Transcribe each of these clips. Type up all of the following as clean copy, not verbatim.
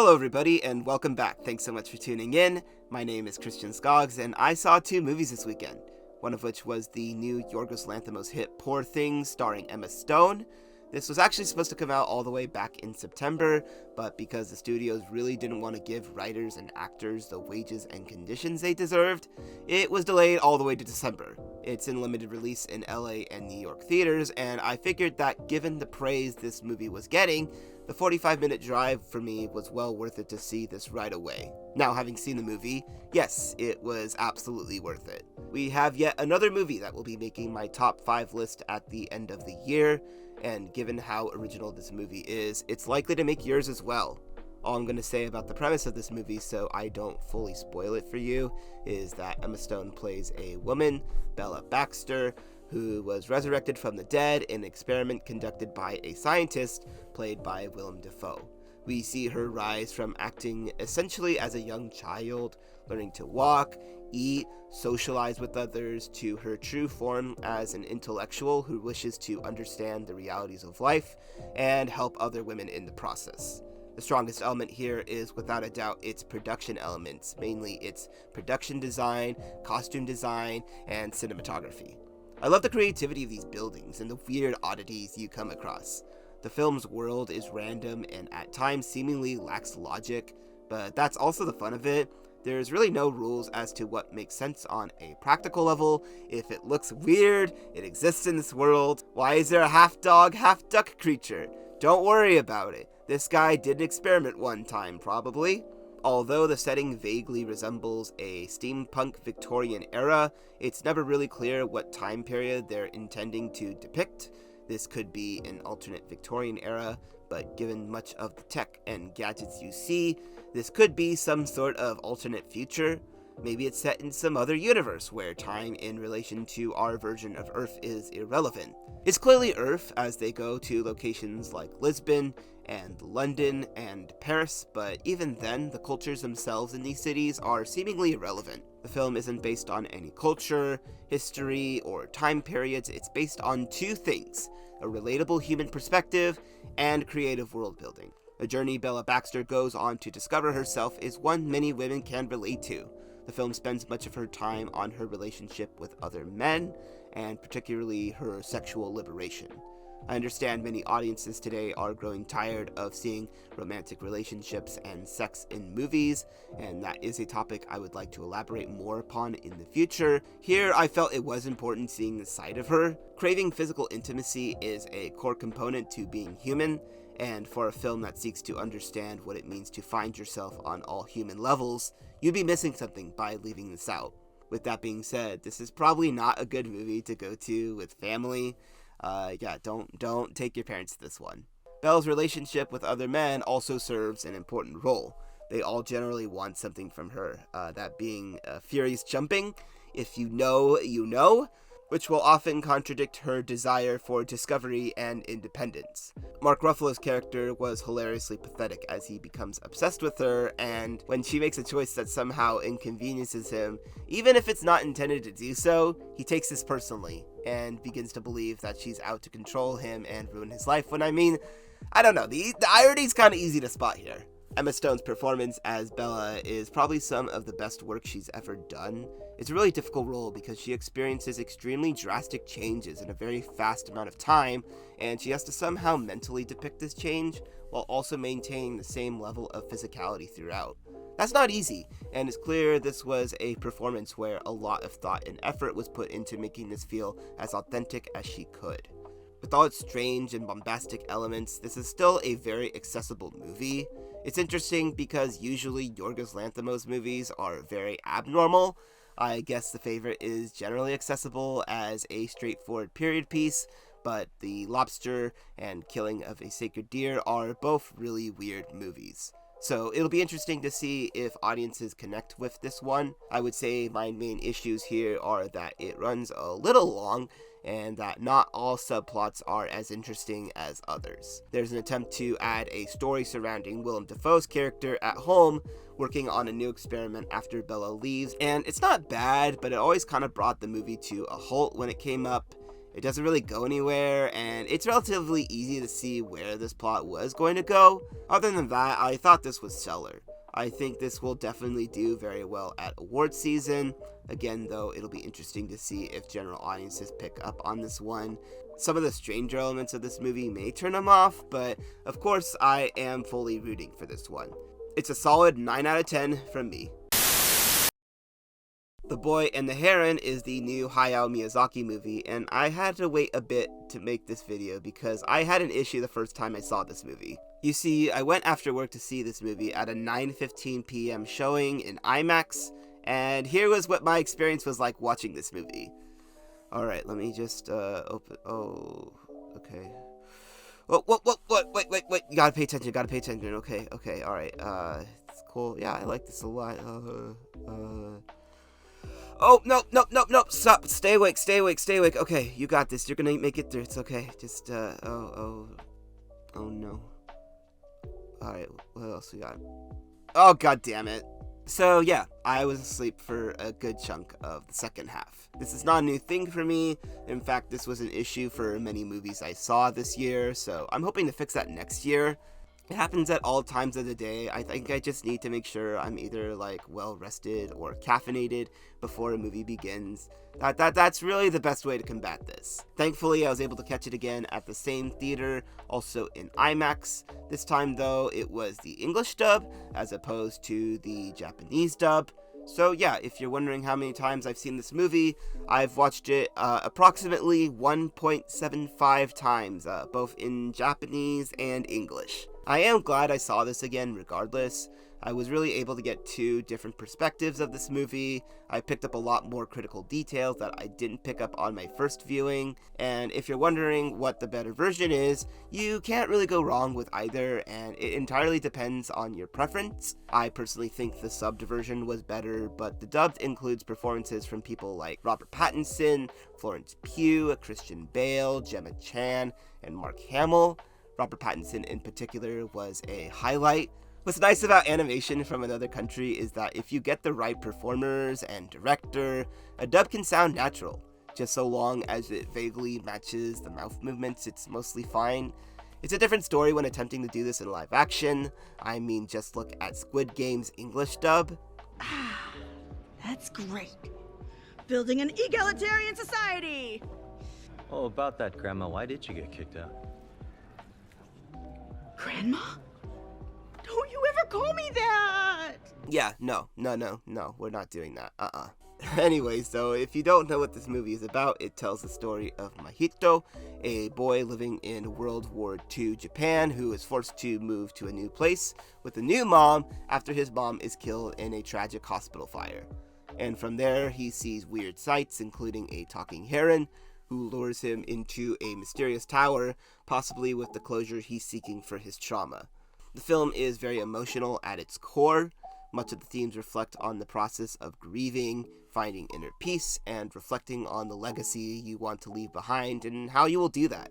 Hello everybody and welcome back. Thanks so much for tuning in. My name is Christian Skoggs and I saw two movies this weekend, one of which was the new Yorgos Lanthimos hit Poor Things starring Emma Stone. This was actually supposed to come out all the way back in September, but because the studios really didn't want to give writers and actors the wages and conditions they deserved, it was delayed all the way to December. It's in limited release in LA and New York theaters, and I figured that given the praise this movie was getting, the 45-minute drive for me was well worth it to see this right away. Now, having seen the movie, yes, it was absolutely worth it. We have yet another movie that will be making my top 5 list at the end of the year, and given how original this movie is, it's likely to make yours as well. All I'm going to say about the premise of this movie, so I don't fully spoil it for you, is that Emma Stone plays a woman, Bella Baxter, who was resurrected from the dead in an experiment conducted by a scientist played by Willem Dafoe. We see her rise from acting essentially as a young child, learning to walk, eat, socialize with others, to her true form as an intellectual who wishes to understand the realities of life and help other women in the process. The strongest element here is, without a doubt, its production elements, mainly its production design, costume design, and cinematography. I love the creativity of these buildings and the weird oddities you come across. The film's world is random and at times seemingly lacks logic, but that's also the fun of it. There's really no rules as to what makes sense on a practical level. If it looks weird, it exists in this world. Why is there a half-dog, half-duck creature? Don't worry about it. This guy did an experiment one time, probably. Although the setting vaguely resembles a steampunk Victorian era, it's never really clear what time period they're intending to depict. This could be an alternate Victorian era, but given much of the tech and gadgets you see, this could be some sort of alternate future. Maybe it's set in some other universe where time in relation to our version of Earth is irrelevant. It's clearly Earth as they go to locations like Lisbon and London and Paris, but even then, the cultures themselves in these cities are seemingly irrelevant. The film isn't based on any culture, history, or time periods. It's based on two things: a relatable human perspective and creative world building. The journey Bella Baxter goes on to discover herself is one many women can relate to. The film spends much of her time on her relationship with other men, and particularly her sexual liberation. I understand many audiences today are growing tired of seeing romantic relationships and sex in movies, and that is a topic I would like to elaborate more upon in the future. Here, I felt it was important seeing the side of her. Craving physical intimacy is a core component to being human, and for a film that seeks to understand what it means to find yourself on all human levels, you'd be missing something by leaving this out. With that being said, this is probably not a good movie to go to with family. Don't take your parents to this one. Belle's relationship with other men also serves an important role. They all generally want something from her, that being furious jumping. If you know, you know, which will often contradict her desire for discovery and independence. Mark Ruffalo's character was hilariously pathetic as he becomes obsessed with her, and when she makes a choice that somehow inconveniences him, even if it's not intended to do so, he takes this personally and begins to believe that she's out to control him and ruin his life, when I don't know, the irony's kind of easy to spot here. Emma Stone's performance as Bella is probably some of the best work she's ever done. It's a really difficult role because she experiences extremely drastic changes in a very fast amount of time, and she has to somehow mentally depict this change while also maintaining the same level of physicality throughout. That's not easy, and it's clear this was a performance where a lot of thought and effort was put into making this feel as authentic as she could. With all its strange and bombastic elements, this is still a very accessible movie. It's interesting because usually Yorgos Lanthimos movies are very abnormal. I guess The Favorite is generally accessible as a straightforward period piece, but The Lobster and Killing of a Sacred Deer are both really weird movies. So it'll be interesting to see if audiences connect with this one. I would say my main issues here are that it runs a little long and that not all subplots are as interesting as others. There's an attempt to add a story surrounding Willem Dafoe's character at home, working on a new experiment after Bella leaves, and it's not bad, but it always kind of brought the movie to a halt when it came up. It doesn't really go anywhere, and it's relatively easy to see where this plot was going to go. Other than that, I thought this was stellar. I think this will definitely do very well at awards season. Again, though, it'll be interesting to see if general audiences pick up on this one. Some of the stranger elements of this movie may turn them off, but of course I am fully rooting for this one. It's a solid 9 out of 10 from me. The Boy and the Heron is the new Hayao Miyazaki movie, and I had to wait a bit to make this video because I had an issue the first time I saw this movie. You see, I went after work to see this movie at a 9:15 p.m. showing in IMAX, and here was what my experience was like watching this movie. Alright, let me just, open, okay. Wait, you gotta pay attention, okay, alright, it's cool, yeah, I like this a lot, oh, no, stop, stay awake, okay, you got this, you're gonna make it through, it's okay, just, oh no. Alright, what else we got? Oh, god damn it. So yeah, I was asleep for a good chunk of the second half. This is not a new thing for me. In fact, this was an issue for many movies I saw this year, so I'm hoping to fix that next year. It happens at all times of the day. I think I just need to make sure I'm either like well rested or caffeinated before a movie begins. That's really the best way to combat this. Thankfully, I was able to catch it again at the same theater, also in IMAX. This time though, it was the English dub as opposed to the Japanese dub. So yeah, if you're wondering how many times I've seen this movie, I've watched it approximately 1.75 times, both in Japanese and English. I am glad I saw this again regardless. I was really able to get two different perspectives of this movie. I picked up a lot more critical details that I didn't pick up on my first viewing, and if you're wondering what the better version is, you can't really go wrong with either, and it entirely depends on your preference. I personally think the subbed version was better, but the dubbed includes performances from people like Robert Pattinson, Florence Pugh, Christian Bale, Gemma Chan, and Mark Hamill. Robert Pattinson in particular was a highlight. What's nice about animation from another country is that if you get the right performers and director, a dub can sound natural. Just so long as it vaguely matches the mouth movements, it's mostly fine. It's a different story when attempting to do this in live action. I mean, just look at Squid Game's English dub. Ah, that's great. Building an egalitarian society! Oh, about that, Grandma, why did you get kicked out? Grandma? Don't you ever call me that! Yeah, no, we're not doing that, Anyways, so if you don't know what this movie is about, it tells the story of Mahito, a boy living in World War II Japan who is forced to move to a new place with a new mom after his mom is killed in a tragic hospital fire. And from there, he sees weird sights, including a talking heron, who lures him into a mysterious tower, possibly with the closure he's seeking for his trauma. The film is very emotional at its core. Much of the themes reflect on the process of grieving, finding inner peace, and reflecting on the legacy you want to leave behind and how you will do that.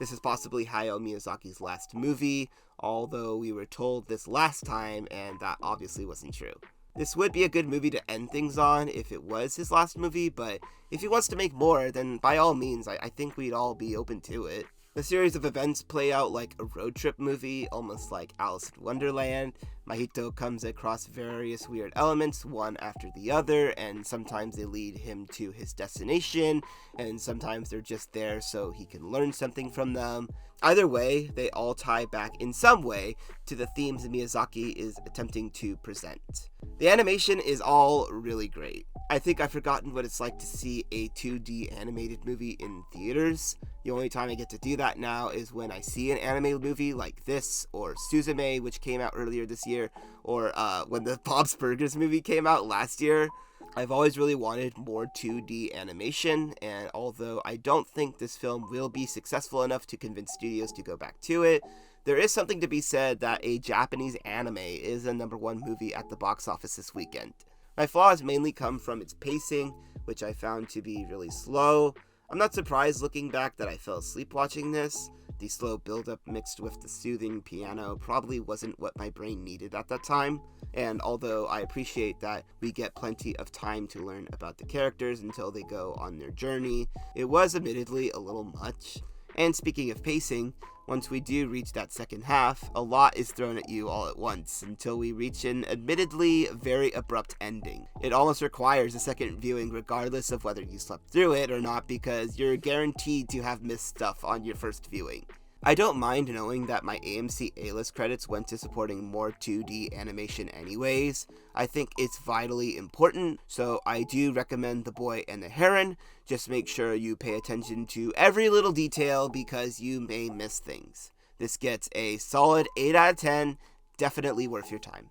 This is possibly Hayao Miyazaki's last movie, although we were told this last time, and that obviously wasn't true. This would be a good movie to end things on if it was his last movie, but if he wants to make more, then by all means, I think we'd all be open to it. The series of events play out like a road trip movie, almost like Alice in Wonderland. Mahito comes across various weird elements, one after the other, and sometimes they lead him to his destination, and sometimes they're just there so he can learn something from them. Either way, they all tie back in some way to the themes Miyazaki is attempting to present. The animation is all really great. I think I've forgotten what it's like to see a 2D animated movie in theaters. The only time I get to do that now is when I see an animated movie like this, or Suzume, which came out earlier this year, or when the Bob's Burgers movie came out last year. I've always really wanted more 2D animation, and although I don't think this film will be successful enough to convince studios to go back to it, there is something to be said that a Japanese anime is the #1 movie at the box office this weekend. My flaws mainly come from its pacing, which I found to be really slow. I'm not surprised looking back that I fell asleep watching this. The slow build-up mixed with the soothing piano probably wasn't what my brain needed at that time, and although I appreciate that we get plenty of time to learn about the characters until they go on their journey, it was admittedly a little much. And speaking of pacing, once we do reach that second half, a lot is thrown at you all at once until we reach an admittedly very abrupt ending. It almost requires a second viewing regardless of whether you slept through it or not, because you're guaranteed to have missed stuff on your first viewing. I don't mind knowing that my AMC A-list credits went to supporting more 2D animation anyways. I think it's vitally important, so I do recommend The Boy and the Heron. Just make sure you pay attention to every little detail because you may miss things. This gets a solid 8 out of 10, definitely worth your time.